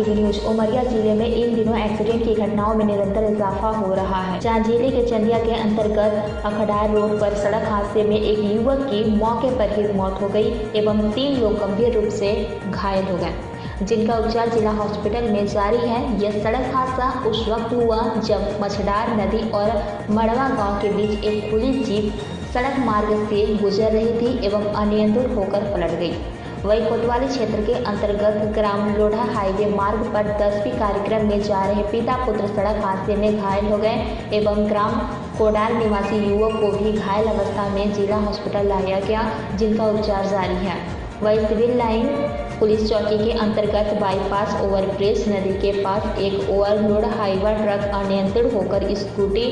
TV news. Umaria जिले में इन दिनों एक्सीडेंट की घटनाओं में निरंतर इजाफा हो रहा है। जहां जिले के चंदिया के अंतर्गत अखडार रोड पर सड़क हादसे में एक युवक की मौके पर ही मौत हो गई एवं 3 लोग गंभीर रूप से घायल हो गए, जिनका उपचार जिला हॉस्पिटल में जारी है। यह सड़क हादसा उस वक्त हुआ जब मछडार नदी और मड़वा गांव के बीच एक खुली जीप सड़क मार्ग से गुजर रही थी एवं अनियंत्रित होकर पलट गई। वही कोतवाली क्षेत्र के अंतर्गत ग्राम लोढ़ा हाईवे मार्ग पर 10वीं कार्यक्रम में जा रहे पिता पुत्र सड़क हादसे में घायल हो गए एवं ग्राम कोडाल निवासी युवक को भी घायल अवस्था में जिला हॉस्पिटल लाया गया, जिनका उपचार जारी है। वही सिविल लाइन पुलिस चौकी के अंतर्गत बाईपास ओवरब्रिज नदी के पास एक ओवरलोड हाईवा ट्रक अनियंत्रित होकर स्कूटी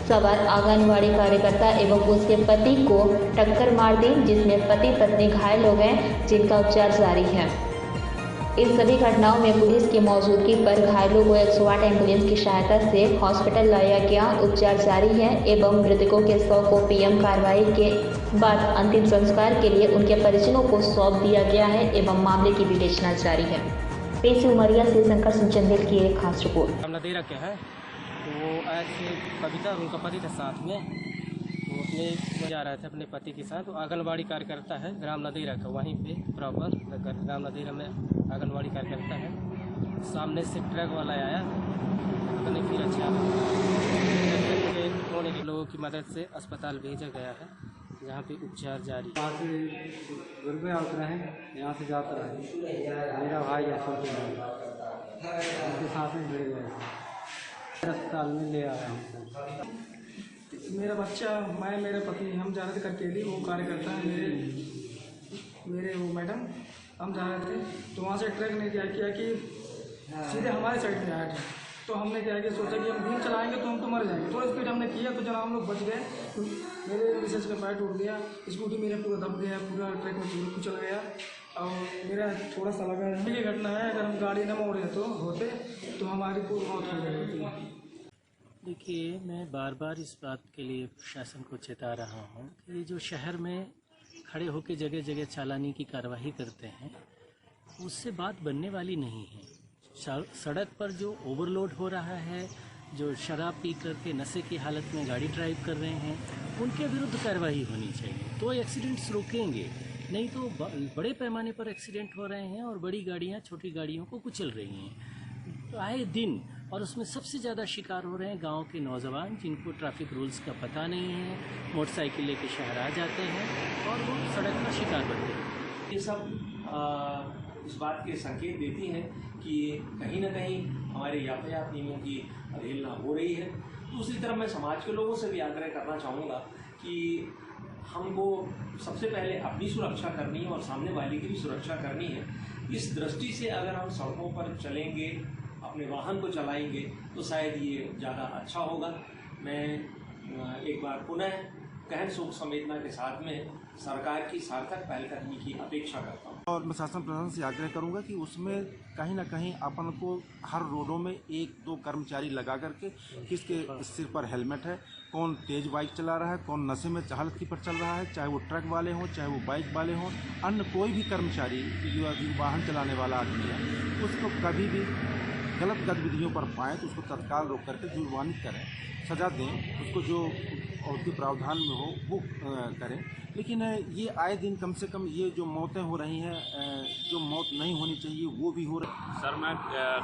सवार आंगनवाड़ी कार्यकर्ता एवं उसके पति को टक्कर मार दी, जिसमें पति पत्नी घायल हो गए, जिनका उपचार जारी है। इन सभी घटनाओं में पुलिस की मौजूदगी पर घायलों को 108 एम्बुलेंस की सहायता से हॉस्पिटल लाया गया। उपचार जारी है एवं मृतकों के शव को पीएम कार्रवाई के बाद अंतिम संस्कार के लिए उनके परिजनों को सौंप दिया गया है एवं मामले की विवेचना जारी है। पेश उमरिया से शंकर सिंह चंदेल की एक खास रिपोर्ट। तो वो ऐसे कविता और उनका पति था साथ में, तो अपने जा रहे थे अपने पति के साथ। तो आंगनवाड़ी कार्यकर्ता है ग्राम नदीरा का, वहीं पे प्रॉपर ग्राम नदीरा में आंगनवाड़ी कार्यकर्ता है। सामने से ट्रक वाला आया, अपने फिर अच्छा होने के लोगों की मदद से अस्पताल भेजा गया है, जहाँ पे उपचार जारी। यहाँ से गुरुग्राम उतरा है, यहाँ से जाता है मेरा भाई है, उसके साथ में भिड़ गया, अस्पताल में ले आया हूँ। मेरा बच्चा, मैं, मेरे पति, हम जा रहे थे करकेली। वो कार्यकर्ता है मेरे वो मैडम, हम जा रहे थे तो वहाँ से ट्रक ने क्या किया कि सीधे हमारे साइड में आया था। तो हमने क्या किया, सोचा कि हम धीरे चलाएंगे तो हम तो मर जाएंगे। थोड़ा स्पीड हमने किया तो जनाब हम लोग बच गए। तो मेरे मिसेज का पैर टूट गया, स्कूटी मेरा पूरा दब गया, पूरा ट्रक में पूरा कुचल गया और मेरा थोड़ा सा लगा। ये घटना है, अगर हम गाड़ी न मोड़े तो हमारी पूरी मौत हो गई होती। देखिए, मैं बार बार इस बात के लिए प्रशासन को चेता रहा हूँ कि ये जो शहर में खड़े होकर जगह जगह चालानी की कार्रवाई करते हैं, उससे बात बनने वाली नहीं है। सड़क पर जो ओवरलोड हो रहा है, जो शराब पी करके नशे की हालत में गाड़ी ड्राइव कर रहे हैं, उनके विरुद्ध कार्रवाई होनी चाहिए, तो एक्सीडेंट्स रोकेंगे। नहीं तो बड़े पैमाने पर एक्सीडेंट हो रहे हैं और बड़ी गाड़ियाँ छोटी गाड़ियों को कुचल रही हैं तो आए दिन। और उसमें सबसे ज़्यादा शिकार हो रहे हैं गांव के नौजवान, जिनको ट्रैफिक रूल्स का पता नहीं है, मोटरसाइकिल लेके शहर आ जाते हैं और वो सड़क का शिकार बनते हैं। ये सब इस बात के संकेत देती हैं कि कहीं ना कहीं हमारे यातायात नियमों की अवहेलना हो रही है। दूसरी तरफ मैं समाज के लोगों से भी आग्रह करना चाहूँगा कि हमको सबसे पहले अपनी सुरक्षा करनी है और सामने वाले की भी सुरक्षा करनी है। इस दृष्टि से अगर हम सड़कों पर चलेंगे, अपने वाहन को चलाएंगे, तो शायद ये ज़्यादा अच्छा होगा। मैं एक बार पुनः गहन शोक संवेदना के साथ में सरकार की सार्थक पहलकदमी की अपेक्षा करता हूँ और मैं शासन प्रशासन से आग्रह करूँगा कि उसमें कहीं ना कहीं अपन को हर रोडों में 1-2 कर्मचारी लगा करके, किसके सिर पर हेलमेट है, कौन तेज बाइक चला रहा है, कौन नशे में हालत की पर चल रहा है, चाहे वो ट्रक वाले हों, चाहे वो बाइक वाले हों, अन्य कोई भी कर्मचारी जो वाहन चलाने वाला आदमी है, उसको कभी भी गलत गतिविधियों पर पाएँ तो उसको तत्काल रोक करके जुर्मानित करें, सजा दें, उसको जो उसके प्रावधान में हो वो करें। लेकिन ये आए दिन कम से कम ये जो मौतें हो रही हैं, जो मौत नहीं होनी चाहिए वो भी हो रही। सर, मैं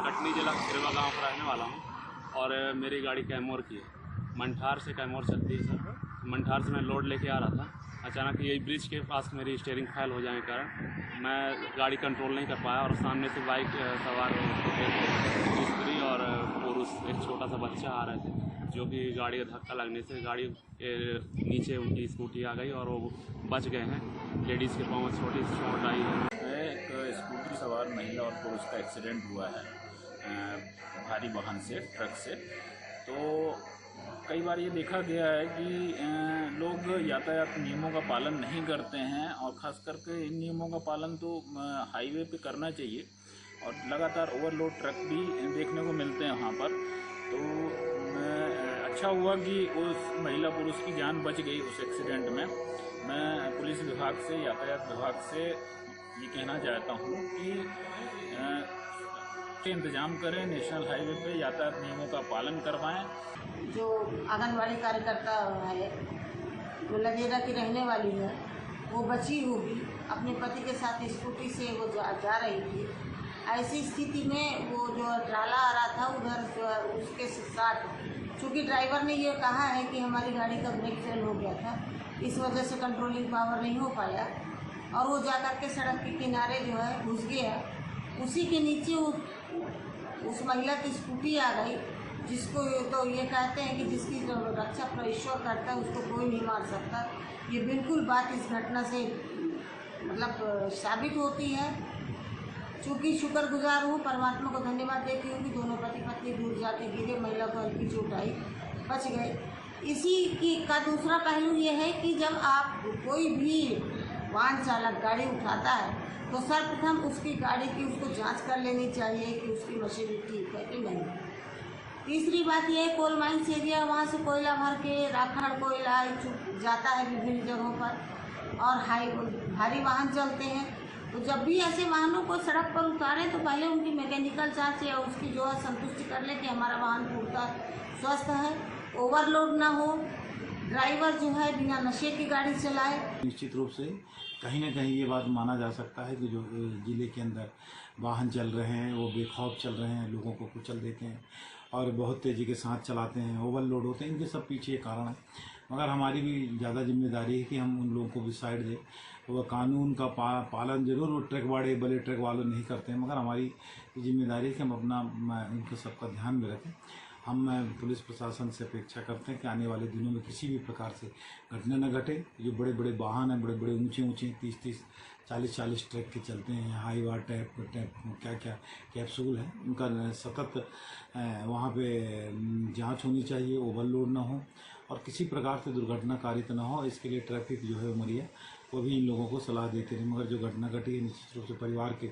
कटनी जिला सिरवा गांव का रहने वाला हूं और मेरी गाड़ी कैमोर की है, मंठार से कैमोर चलती है। सर, मंठार से मैं लोड लेके आ रहा था, अचानक यही ब्रिज के पास मेरी स्टीयरिंग फेल हो जाने के कारण मैं गाड़ी कंट्रोल नहीं कर पाया और सामने से बाइक सवार स्त्री और पुरुष, एक छोटा सा बच्चा आ रहे थे, जो कि गाड़ी का धक्का लगने से गाड़ी के नीचे उनकी स्कूटी आ गई और वो बच गए हैं। लेडीज़ के पाँव में छोटी सी चोट आई है। एक स्कूटी सवार महिला और पुरुष का एक्सीडेंट हुआ है भारी वाहन से, ट्रक से। तो कई बार ये देखा गया है कि लोग यातायात नियमों का पालन नहीं करते हैं और ख़ास करके इन नियमों का पालन तो हाईवे पे करना चाहिए और लगातार ओवरलोड ट्रक भी देखने को मिलते हैं वहाँ पर। तो अच्छा हुआ कि उस महिला पुरुष की जान बच गई उस एक्सीडेंट में। मैं पुलिस विभाग से, यातायात विभाग से ये कहना चाहता हूँ कि के इंतजाम करें, नेशनल हाईवे पे यातायात नियमों का पालन करवाएं। जो आंगनबाड़ी कार्यकर्ता है, जो लगेरा की रहने वाली है, वो बची होगी, अपने पति के साथ स्कूटी से वो जा रही थी। ऐसी स्थिति में वो जो ट्राला आ रहा था उधर उसके साथ, चूँकि ड्राइवर ने ये कहा है कि हमारी गाड़ी का ब्रेक फेल हो गया था, इस वजह से कंट्रोलिंग पावर नहीं हो पाया और वो जाकर के सड़क के किनारे जो है घुस गया। उसी के नीचे उस महिला की स्कूटी आ गई, जिसको तो ये कहते हैं कि जिसकी जो रक्षा ईश्वर करता है उसको कोई नहीं मार सकता। ये बिल्कुल बात इस घटना से मतलब साबित होती है। चूँकि शुक्रगुजार हूँ, परमात्मा को धन्यवाद देती हूँ कि दोनों पति पत्नी दूर जाके गिरे, महिला को हल्की चोट आई, बच गए। इसी की का दूसरा पहलू ये है कि जब आप कोई भी वाहन चालक गाड़ी उठाता है तो सर्वप्रथम उसकी गाड़ी की उसको जांच कर लेनी चाहिए कि उसकी मशीनरी ठीक है कि नहीं। तीसरी बात यह है, कोल माइंस एरिया, वहाँ से कोयला भर के राखड़ कोयला जाता है विभिन्न जगहों पर और भारी वाहन चलते हैं। तो जब भी ऐसे वाहनों को सड़क पर उतारें तो पहले उनकी मैकेनिकल जांच या उसकी जो है संतुष्टि कर लें कि हमारा वाहन पूरा स्वस्थ है, ओवरलोड ना हो, ड्राइवर जो है बिना नशे की गाड़ी चलाए। निश्चित रूप से कहीं ना कहीं ये बात माना जा सकता है कि जो ज़िले के अंदर वाहन चल रहे हैं वो बेखौफ चल रहे हैं, लोगों को कुचल देते हैं और बहुत तेज़ी के साथ चलाते हैं, ओवरलोड होते हैं। इनके सब पीछे कारण है, मगर हमारी भी ज़्यादा जिम्मेदारी है कि हम उन लोगों को भी साइड दें। वह कानून का पालन जरूर वो ट्रक बड़े ट्रक वालों नहीं करते हैं, मगर हमारी जिम्मेदारी है कि हम अपना उनके सबका ध्यान में रखें। हम पुलिस प्रशासन से अपेक्षा करते हैं कि आने वाले दिनों में किसी भी प्रकार से घटना न घटे। जो बड़े बड़े वाहन हैं, बड़े बड़े ऊंचे 30-30 40-40 ट्रक के चलते हैं, हाईवा टैप क्या कैप्सूल है, उनका सतत वहाँ पे जांच होनी चाहिए, ओवरलोड ना हो और किसी प्रकार से दुर्घटना कारित ना हो। इसके लिए ट्रैफिक जो है उमरिया वो भी इन लोगों को सलाह देते रहे। मगर जो घटना घटी है निश्चित रूप से परिवार के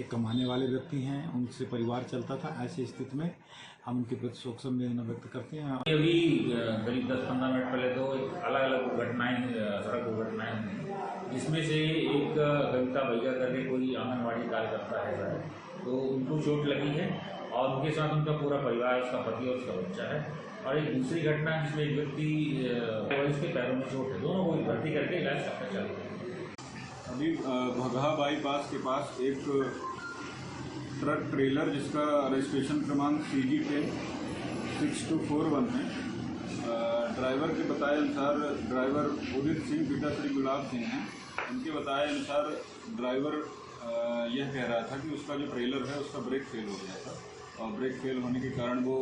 एक कमाने वाले व्यक्ति हैं, उनसे परिवार चलता था। ऐसी स्थिति में हम उनके प्रति शोक संवेदना व्यक्त करते हैं। अभी करीब 10-15 मिनट पहले दो अलग अलग घटनाएं, सड़क दुर्घटनाएं हुई, जिसमें से एक कविता भैया करके कोई आंगनबाड़ी कार्यकर्ता है, तो उनको चोट लगी है और उनके साथ उनका पूरा परिवार, उसका पति और उसका बच्चा है। और एक दूसरी घटना जिसमें एक व्यक्ति उसके पैरों में चोट है, दोनों को भर्ती करके इलाज चल रहा है। अभी भगहा बाईपास के पास एक ट्रक ट्रेलर जिसका रजिस्ट्रेशन क्रमांक CG10 6241 है, ड्राइवर के बताए अनुसार ड्राइवर उदित सिंह पिता श्री गुलाब सिंह हैं। उनके बताए अनुसार ड्राइवर यह कह रहा था कि उसका जो ट्रेलर है उसका ब्रेक फेल हो गया था और ब्रेक फेल होने के कारण वो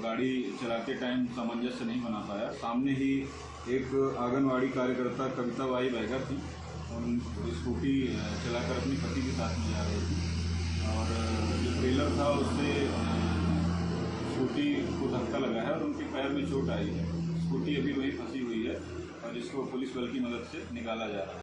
गाड़ी चलाते टाइम सामंजस्य नहीं बना पाया। सामने ही एक आंगनवाड़ी कार्यकर्ता कविता बाई बैगर थी, उन स्कूटी चलाकर अपने पति के साथ में जा रही थी और जो ट्रेलर था उससे स्कूटी को धक्का लगा है और उनके पैर में चोट आई है। स्कूटी अभी वहीं फंसी हुई है और जिसको पुलिस बल की मदद से निकाला जा रहा है।